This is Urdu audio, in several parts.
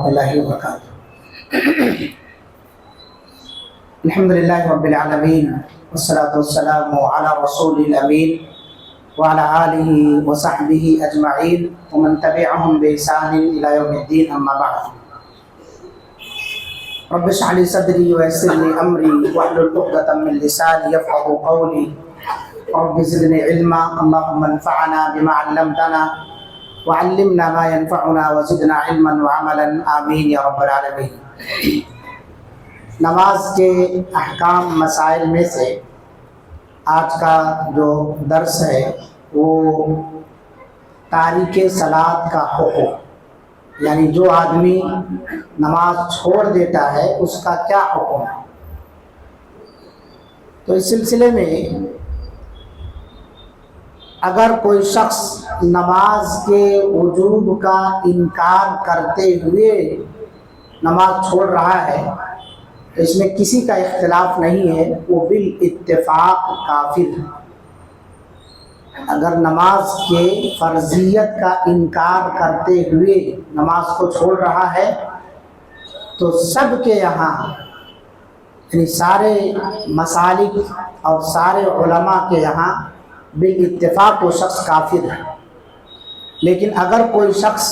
ورحمۃ اللہ وبرکاتہ۔ الحمدللہ رب العالمین والصلاة والسلام علی رسول الامین وعلی آلہ وصحبہ اجمعین ومن تبعہم بإحسان الی یوم الدین، اما بعد۔ رب اشرح لی صدری ویسر لی امری واحلل عقدۃ من لسانی یفقهوا قولی رب زدنی علما اللهم انفعنا بما علمتنا وعلمنا ما ينفعنا وزدنا علما وعملا آمین یا رب العالمین۔ نماز کے احکام مسائل میں سے آج کا جو درس ہے وہ تارک صلاۃ کا حکم، یعنی جو آدمی نماز چھوڑ دیتا ہے اس کا کیا حکم ہے۔ تو اس سلسلے میں اگر کوئی شخص نماز کے وجوب کا انکار کرتے ہوئے نماز چھوڑ رہا ہے تو اس میں کسی کا اختلاف نہیں ہے، وہ بالاتفاق کافر ہے۔ اگر نماز کے فرضیت کا انکار کرتے ہوئے نماز کو چھوڑ رہا ہے تو سب کے یہاں، یعنی سارے مسالک اور سارے علماء کے یہاں بالاتفاق وہ شخص کافر ہے۔ لیکن اگر کوئی شخص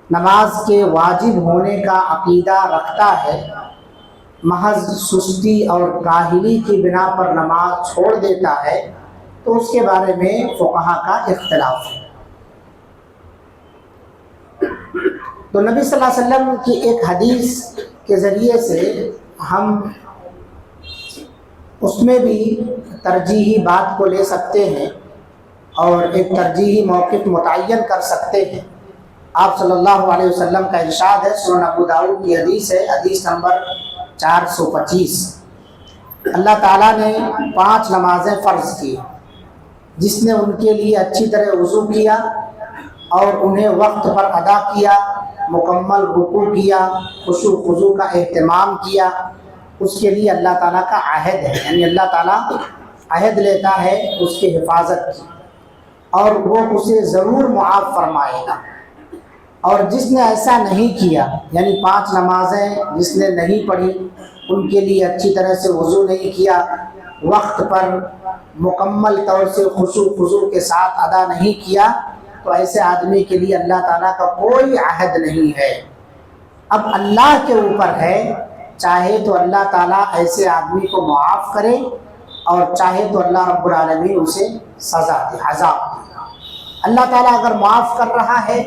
نماز کے واجب ہونے کا عقیدہ رکھتا ہے، محض سستی اور کاہلی کی بنا پر نماز چھوڑ دیتا ہے تو اس کے بارے میں فقہا کا اختلاف ہے۔ تو نبی صلی اللہ علیہ وسلم کی ایک حدیث کے ذریعے سے ہم اس میں بھی ترجیحی بات کو لے سکتے ہیں اور ایک ترجیحی موقف متعین کر سکتے ہیں۔ آپ صلی اللہ علیہ وسلم کا ارشاد ہے، سنن ابو داؤد کی حدیث ہے، حدیث نمبر 425۔ اللہ تعالیٰ نے 5 نمازیں فرض کی، جس نے ان کے لیے اچھی طرح وضو کیا اور انہیں وقت پر ادا کیا، مکمل رکوع کیا، خشوع خضوع کا اہتمام کیا، اس کے لیے اللہ تعالیٰ کا عہد ہے، یعنی اللہ تعالیٰ عہد لیتا ہے اس کی حفاظت کی اور وہ اسے ضرور معاف فرمائے گا۔ اور جس نے ایسا نہیں کیا، یعنی 5 نمازیں جس نے نہیں پڑھی، ان کے لیے اچھی طرح سے وضو نہیں کیا، وقت پر مکمل طور سے خشوع خضوع کے ساتھ ادا نہیں کیا، تو ایسے آدمی کے لیے اللہ تعالیٰ کا کوئی عہد نہیں ہے۔ اب اللہ کے اوپر ہے، چاہے تو اللہ تعالیٰ ایسے آدمی کو معاف کرے اور چاہے تو اللہ رب العالمین اسے سزا دے، عذاب دے۔ اللہ تعالیٰ اگر معاف کر رہا ہے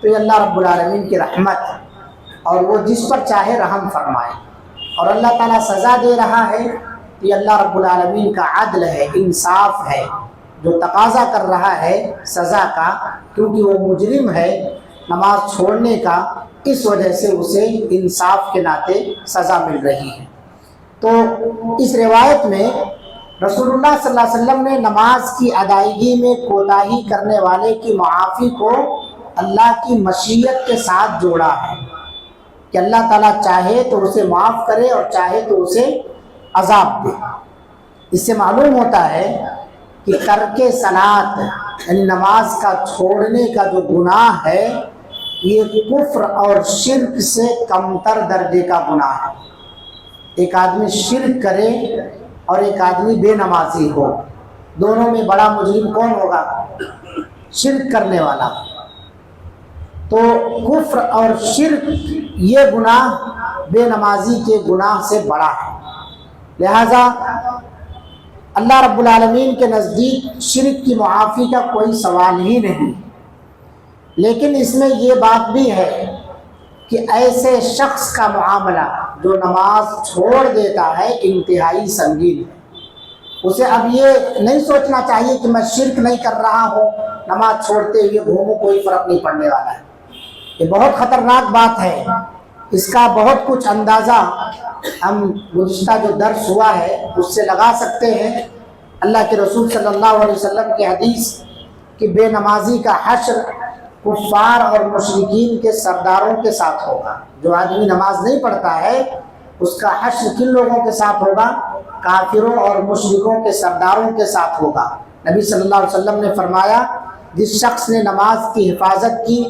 تو یہ اللہ رب العالمین کی رحمت ہے اور وہ جس پر چاہے رحم فرمائے، اور اللہ تعالیٰ سزا دے رہا ہے تو یہ اللہ رب العالمین کا عدل ہے، انصاف ہے، جو تقاضا کر رہا ہے سزا کا، کیونکہ وہ مجرم ہے نماز چھوڑنے کا، اس وجہ سے اسے انصاف کے ناطے سزا مل رہی ہے۔ تو اس روایت میں رسول اللہ صلی اللہ علیہ وسلم نے نماز کی ادائیگی میں کوتاہی کرنے والے کی معافی کو اللہ کی مشیت کے ساتھ جوڑا ہے کہ اللہ تعالیٰ چاہے تو اسے معاف کرے اور چاہے تو اسے عذاب دے۔ اس سے معلوم ہوتا ہے کہ ترک صلاۃ یعنی نماز کا چھوڑنے کا جو گناہ ہے یہ کفر اور شرک سے کمتر درجے کا گناہ ہے۔ ایک آدمی شرک کرے اور ایک آدمی بے نمازی ہو، دونوں میں بڑا مجرم کون ہوگا؟ شرک کرنے والا۔ تو کفر اور شرک یہ گناہ بے نمازی کے گناہ سے بڑا ہے، لہذا اللہ رب العالمین کے نزدیک شرک کی معافی کا کوئی سوال ہی نہیں۔ لیکن اس میں یہ بات بھی ہے کہ ایسے شخص کا معاملہ جو نماز چھوڑ دیتا ہے انتہائی سنگین ہے۔ اسے اب یہ نہیں سوچنا چاہیے کہ میں شرک نہیں کر رہا ہوں، نماز چھوڑتے ہوئے گھوموں کوئی فرق نہیں پڑنے والا ہے۔ یہ بہت خطرناک بات ہے، اس کا بہت کچھ اندازہ ہم گزشتہ جو درس ہوا ہے اس سے لگا سکتے ہیں۔ اللہ کے رسول صلی اللہ علیہ وسلم کی حدیث کہ بے نمازی کا حشر کفار اور مشرکین کے سرداروں کے ساتھ ہوگا۔ جو آدمی نماز نہیں پڑھتا ہے اس کا حشر کن لوگوں کے ساتھ ہوگا؟ کافروں اور مشرکوں کے سرداروں کے ساتھ ہوگا۔ نبی صلی اللہ علیہ وسلم نے فرمایا جس شخص نے نماز کی حفاظت کی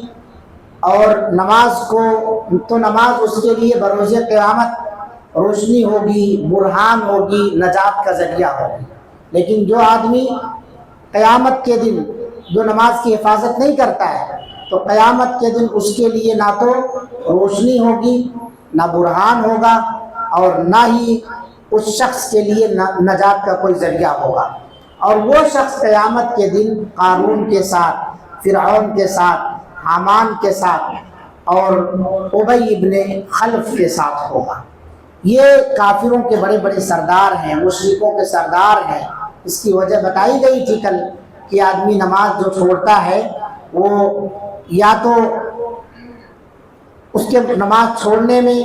اور نماز اس کے لیے بروز قیامت روشنی ہوگی، برہان ہوگی، نجات کا ذریعہ ہوگی۔ لیکن جو آدمی قیامت کے دن جو نماز کی حفاظت نہیں کرتا ہے تو قیامت کے دن اس کے لیے نہ تو روشنی ہوگی، نہ برہان ہوگا، اور نہ ہی اس شخص کے لیے نجات کا کوئی ذریعہ ہوگا۔ اور وہ شخص قیامت کے دن قارون کے ساتھ، فرعون کے ساتھ، حامان کے ساتھ اور ابی ابن خلف کے ساتھ ہوگا۔ یہ کافروں کے بڑے بڑے سردار ہیں، مشرکوں کے سردار ہیں۔ اس کی وجہ بتائی گئی تھی کل کہ آدمی نماز جو چھوڑتا ہے وہ یا تو اس کے نماز چھوڑنے میں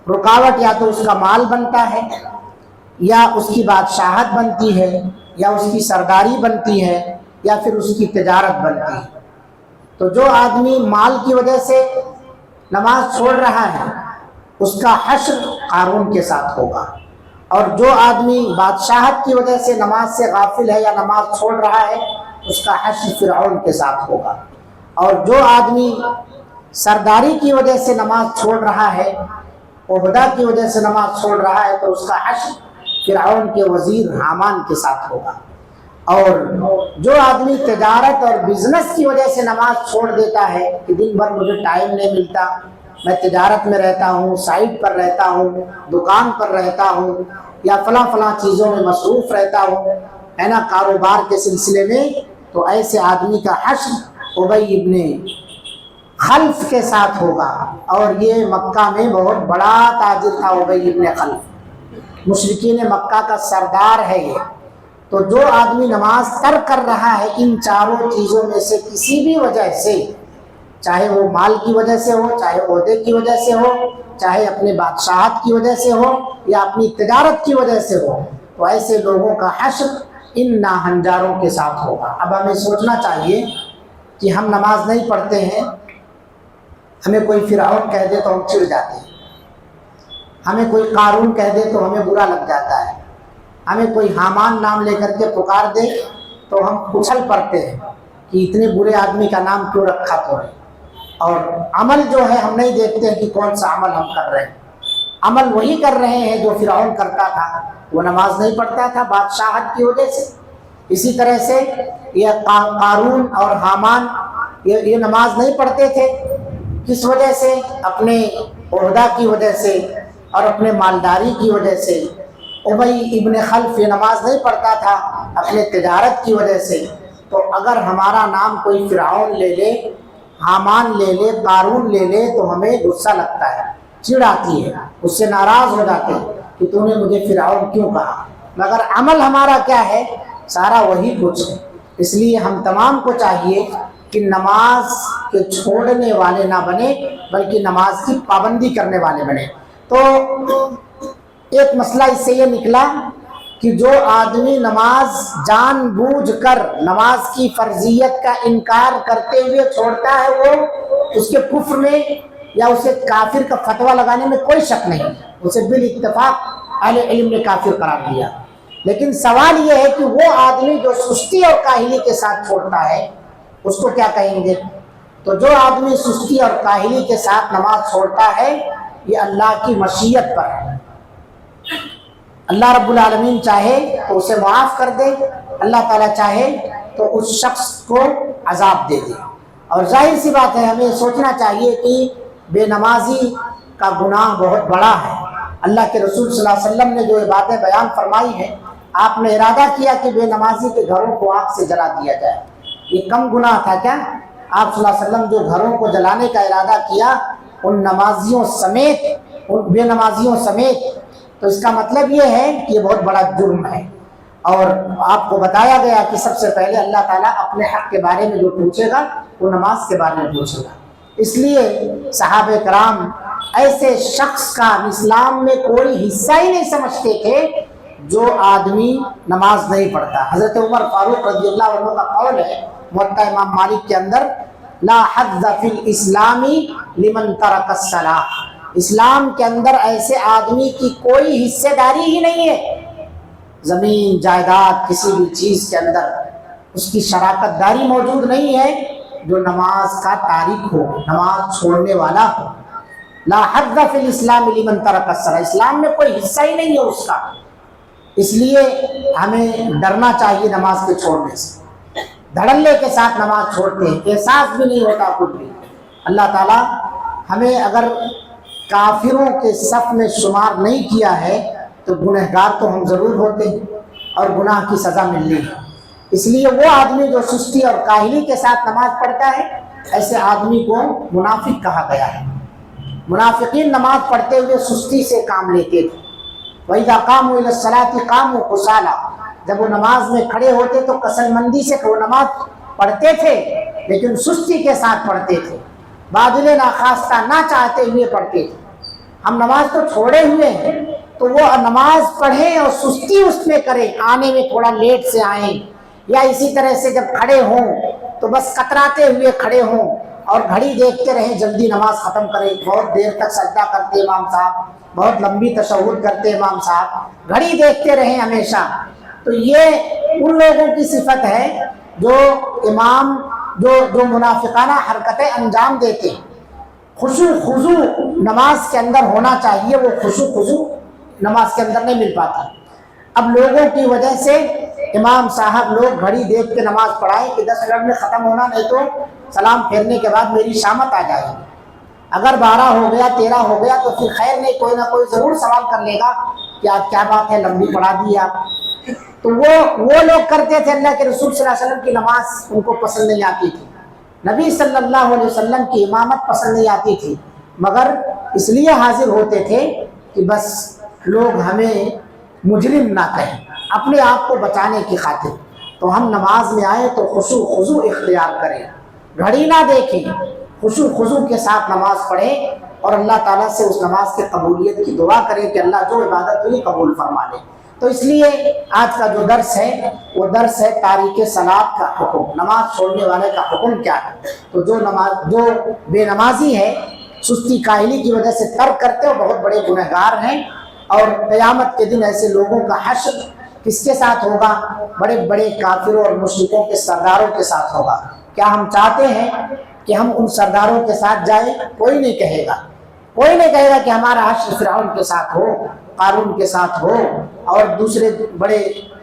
رکاوٹ یا تو اس کا مال بنتا ہے، یا اس کی بادشاہت بنتی ہے، یا اس کی سرداری بنتی ہے، یا پھر اس کی تجارت بنتی ہے۔ تو جو آدمی مال کی وجہ سے نماز چھوڑ رہا ہے اس کا حشر قارون کے ساتھ ہوگا، اور جو آدمی بادشاہت کی وجہ سے نماز سے غافل ہے یا نماز چھوڑ رہا ہے اس کا حشر فرعون کے ساتھ ہوگا، اور جو آدمی سرداری کی وجہ سے نماز چھوڑ رہا ہے، عہدہ کی وجہ سے نماز چھوڑ رہا ہے، تو اس کا حشر فرعون کے وزیر حامان کے ساتھ ہوگا۔ اور جو آدمی تجارت اور بزنس کی وجہ سے نماز چھوڑ دیتا ہے کہ دن بھر مجھے ٹائم نہیں ملتا، میں تجارت میں رہتا ہوں، سائٹ پر رہتا ہوں، دکان پر رہتا ہوں، یا فلاں چیزوں میں مصروف رہتا ہوں، ہے نا، کاروبار کے سلسلے میں، تو ایسے آدمی کا حشر ابی ابن خلف کے ساتھ ہوگا۔ اور یہ مکہ میں بہت بڑا تاجر تھا ابی ابن خلف، مشرکین مکہ کا سردار ہے یہ۔ تو جو آدمی نماز ترک کر رہا ہے ان چاروں چیزوں میں سے کسی بھی وجہ سے، چاہے وہ مال کی وجہ سے ہو، چاہے عہدے کی وجہ سے ہو، چاہے اپنے بادشاہت کی وجہ سے ہو، یا اپنی تجارت کی وجہ سے ہو، تو ایسے لوگوں کا حشر ان ناہنجاروں کے ساتھ ہوگا۔ اب ہمیں سوچنا چاہیے کہ ہم نماز نہیں پڑھتے ہیں، ہمیں کوئی فرعون کہہ دے تو ہم چڑ جاتے ہیں، ہمیں کوئی قارون کہہ دے تو ہمیں برا لگ جاتا ہے، ہمیں کوئی حامان نام لے کر کے پکار دے تو ہم اچھل پڑتے ہیں کہ اتنے برے آدمی کا نام کیوں رکھا تو ہے۔ اور عمل جو ہے ہم نہیں دیکھتے ہیں کہ کون سا عمل ہم کر رہے ہیں، عمل وہی کر رہے ہیں جو فرعون کرتا تھا، وہ نماز نہیں پڑھتا تھا بادشاہت کی وجہ سے۔ اسی طرح سے یہ قارون اور حامان یہ نماز نہیں پڑھتے تھے، کس وجہ سے؟ اپنے عہدہ کی وجہ سے اور اپنے مالداری کی وجہ سے۔ ابی ابن خلف یہ نماز نہیں پڑھتا تھا اپنے تجارت کی وجہ سے۔ تو اگر ہمارا نام کوئی فرعون لے لے، حامان لے لے، قارون لے لے تو ہمیں غصہ لگتا ہے، چڑ آتی ہے، اس سے ناراض ہو جاتے ہیں کہ تو نے مجھے فرعون کیوں کہا، مگر عمل ہمارا کیا ہے؟ سارا وہی کچھ ہے۔ اس لیے ہم تمام کو چاہیے کہ نماز کے چھوڑنے والے نہ بنے بلکہ نماز کی پابندی کرنے والے بنے۔ تو ایک مسئلہ اس سے یہ نکلا کہ جو آدمی نماز جان بوجھ کر نماز کی فرضیت کا انکار کرتے ہوئے چھوڑتا ہے، وہ اس کے کفر میں یا اسے کافر کا فتویٰ لگانے میں کوئی شک نہیں، اسے بالاتفاق اہل علم نے کافر قرار دیا۔ لیکن سوال یہ ہے کہ وہ آدمی جو سستی اور کاہلی کے ساتھ چھوڑتا ہے اس کو کیا کہیں گے؟ تو جو آدمی سستی اور کاہلی کے ساتھ نماز چھوڑتا ہے یہ اللہ کی مشیت پر ہے، اللہ رب العالمین چاہے تو اسے معاف کر دے، اللہ تعالیٰ چاہے تو اس شخص کو عذاب دے دے۔ اور ظاہر سی بات ہے ہمیں سوچنا چاہیے کہ بے نمازی کا گناہ بہت بڑا ہے۔ اللہ کے رسول صلی اللہ علیہ وسلم نے جو باتیں بیان فرمائی ہیں، آپ نے ارادہ کیا کہ بے نمازی کے گھروں کو آگ سے جلا دیا جائے، یہ کم گناہ تھا کیا؟ آپ صلی اللہ علیہ وسلم جو گھروں کو جلانے کا ارادہ کیا ان نمازیوں سمیت، ان بے نمازیوں سمیت، تو اس کا مطلب یہ ہے کہ یہ بہت بڑا جرم ہے۔ اور آپ کو بتایا گیا کہ سب سے پہلے اللہ تعالیٰ اپنے حق کے بارے میں جو پوچھے گا وہ نماز کے بارے میں پوچھے گا۔ اس لیے صحابہ کرام ایسے شخص کا اسلام میں کوئی حصہ ہی نہیں سمجھتے تھے جو آدمی نماز نہیں پڑھتا۔ حضرت عمر فاروق رضی اللہ عنہ کا قول ہے موطا امام مالک کے اندر، لا حظ فی الاسلام لمن ترک الصلاۃ، اسلام کے اندر ایسے آدمی کی کوئی حصے داری ہی نہیں ہے، زمین جائیداد کسی بھی چیز کے اندر اس کی شراکت داری موجود نہیں ہے جو نماز کا تارک ہو، نماز چھوڑنے والا ہو۔ لا حظ فی الاسلام لمن ترک الصلاۃ، اسلام میں کوئی حصہ ہی نہیں ہے اس کا۔ اس لیے ہمیں ڈرنا چاہیے نماز کے چھوڑنے سے۔ دھڑلے کے ساتھ نماز چھوڑتے ہیں، احساس بھی نہیں ہوتا کچھ بھی۔ اللہ تعالیٰ ہمیں اگر کافروں کے صف میں شمار نہیں کیا ہے تو گنہگار تو ہم ضرور ہوتے ہیں اور گناہ کی سزا ملنی ہے۔ اس لیے وہ آدمی جو سستی اور کاہلی کے ساتھ نماز پڑھتا ہے، ایسے آدمی کو منافق کہا گیا ہے۔ منافقین نماز پڑھتے ہوئے سستی سے کام لیتے تھے۔ وَإِذَا قَامُوا إِلَى الصَّلَاةِ قَامُوا كُسَالَىٰ، جب وہ نماز میں کھڑے ہوتے تو کسل مندی سے وہ نماز پڑھتے تھے لیکن سستی کے ساتھ پڑھتے تھے، بادل ناخواستہ نہ چاہتے ہوئے پڑھتے تھے۔ ہم نماز تو چھوڑے ہوئے ہیں تو وہ نماز پڑھیں اور سستی اس میں کریں، آنے میں تھوڑا لیٹ سے آئیں، یا اسی طرح سے جب کھڑے ہوں تو بس کتراتے ہوئے کھڑے ہوں اور گھڑی دیکھتے رہیں جلدی نماز ختم کریں۔ بہت دیر تک سجدہ کرتے امام صاحب، بہت لمبی تشہد کرتے امام صاحب، گھڑی دیکھتے رہیں ہمیشہ۔ تو یہ ان لوگوں کی صفت ہے جو امام جو منافقانہ حرکتیں انجام دیتے ہیں۔ خشوع خضوع نماز کے اندر ہونا چاہیے، وہ خشوع خضوع نماز کے اندر نہیں مل پاتا۔ اب لوگوں کی وجہ سے امام صاحب لوگ گھڑی دیکھ کے نماز پڑھائیں کہ 10 منٹ میں ختم ہونا، نہیں تو سلام پھیرنے کے بعد میری شامت آ جائے گی۔ اگر 12 ہو گیا 13 ہو گیا تو پھر خیر نہیں، کوئی نہ کوئی ضرور سوال کر لے گا کہ آج کیا بات ہے، لمبی پڑھا دی آپ۔ تو وہ لوگ کرتے تھے۔ اللہ کے رسول صلی اللہ علیہ وسلم کی نماز ان کو پسند نہیں آتی تھی، نبی صلی اللہ علیہ وسلم کی امامت پسند نہیں آتی تھی، مگر اس لیے حاضر ہوتے تھے کہ بس لوگ ہمیں مجرم نہ کہیں، اپنے آپ کو بچانے کی خاطر۔ تو ہم نماز میں آئے تو خشوع خضوع اختیار کریں، گھڑی نہ دیکھیں، خشوع خضوع کے ساتھ نماز پڑھیں اور اللہ تعالیٰ سے اس نماز کے قبولیت کی دعا کریں کہ اللہ جو عبادت ہوئی قبول فرما لے۔ تو اس لیے آج کا جو درس ہے وہ درس ہے تاریک صلاۃ کا حکم، نماز چھوڑنے والے کا حکم کیا ہے۔ تو جو بے نمازی ہے، سستی کاہلی کی وجہ سے ترک کرتے، وہ بہت بڑے گنہگار ہیں، اور قیامت کے دن ایسے لوگوں کا حشر کس کے ساتھ ہوگا؟ بڑے بڑے کافروں اور مشرکوں کے سرداروں کے ساتھ ہوگا۔ کیا ہم چاہتے ہیں کہ ہم ان سرداروں کے ساتھ جائیں؟ کوئی نہیں کہے گا، کوئی نہیں کہے گا کہ ہمارا حشر فرعون کے ساتھ ہو، قارون کے ساتھ ہو اور دوسرے بڑے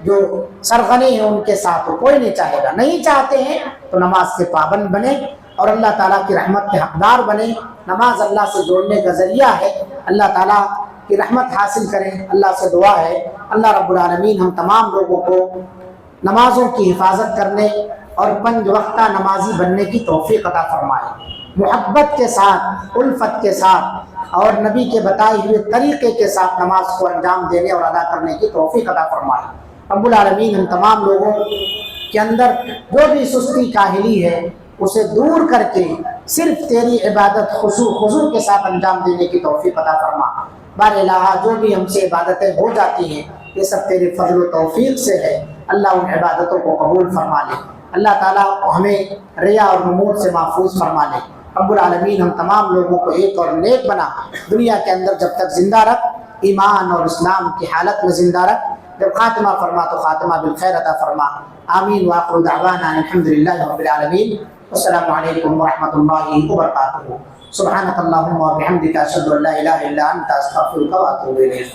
جو سرغنے ہیں ان کے ساتھ ہو، کوئی نہیں چاہے گا۔ نہیں چاہتے ہیں تو نماز کے پابند بنے اور اللہ تعالیٰ کی رحمت کے حقدار بنے۔ نماز اللہ سے جوڑنے کا ذریعہ ہے، اللہ تعالیٰ کی رحمت حاصل کریں۔ اللہ سے دعا ہے اللہ رب العالمین ہم تمام لوگوں کو نمازوں کی حفاظت کرنے اور 5 وقتہ نمازی بننے کی توفیق عطا فرمائے، محبت کے ساتھ، الفت کے ساتھ اور نبی کے بتائے ہوئے طریقے کے ساتھ نماز کو انجام دینے اور ادا کرنے کی توفیق عطا فرمائے۔ رب العالمین ہم تمام لوگوں کے اندر جو بھی سستی کاہلی ہے اسے دور کر کے صرف تیری عبادت خشوع خضوع کے ساتھ انجام دینے کی توفیق عطا فرما۔ بار الہ جو بھی ہم سے عبادتیں ہو جاتی ہیں یہ سب تیرے فضل و توفیق سے ہے، اللہ ان عبادتوں کو قبول فرما لے، اللہ تعالیٰ ہمیں ریا اور نمود سے محفوظ فرما لے۔ رب العالمین ہم تمام لوگوں کو ایک اور نیک بنا، دنیا کے اندر جب تک زندہ رکھ، ایمان اور اسلام کی حالت میں زندہ رکھ، جب خاتمہ فرما تو خاتمہ بالخیر عطا فرما۔ آمین وآخر دعوانا الحمدللہ رب العالمین۔ السلام علیکم ورحمۃ اللہ وبرکاتہ۔ سبحانک اللہم وبحمدک اشہد ان لا الہ الا انت استغفرک واتوب الیک۔